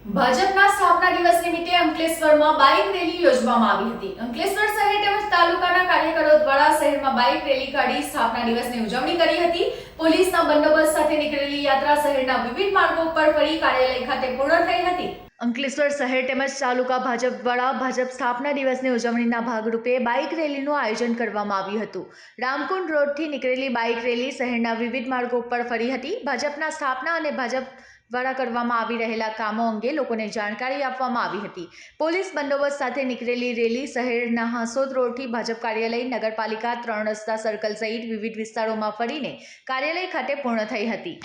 ભાજપના સ્થાપના દિવસ નિમિત્તે અંકલેશ્વરમાં બાઇક રેલી યોજવામાં આવી હતી। અંકલેશ્વર શહેર તેમજ તાલુકાના કાર્યકરો દ્વારા શહેરમાં બાઇક રેલી કાઢી સ્થાપના દિવસની ઉજવણી કરી હતી। પોલીસના બંદોબસ્ત સાથે નીકળેલી યાત્રા શહેરના વિવિધ માર્ગો પર ફરી કાર્યાલય ખાતે પૂર્ણ થઈ હતી। અંકલેશ્વર શહેર તેમજ તાલુકા ભાજપ દ્વારા ભાજપ સ્થાપના દિવસની ઉજવણીના ભાગરૂપે બાઇક રેલીનું આયોજન કરવામાં આવ્યું હતું। રામકુંડ રોડથી નીકળેલી બાઇક રેલી શહેરના વિવિધ માર્ગો પર ફરી હતી। ભાજપના સ્થાપના અને ભાજપ દ્વારા કરવામાં આવી રહેલા કામો અંગે લોકોને જાણકારી આપવામાં આવી હતી। પોલીસ બંદોબસ્ત સાથે નીકળેલી રેલી શહેરના હાંસોદ રોડથી ભાજપ કાર્યાલય, નગરપાલિકા, 3 રસ્તા સર્કલ સહિત વિવિધ વિસ્તારોમાં ફરીને કાર્યાલય ખાતે પૂર્ણ થઈ હતી।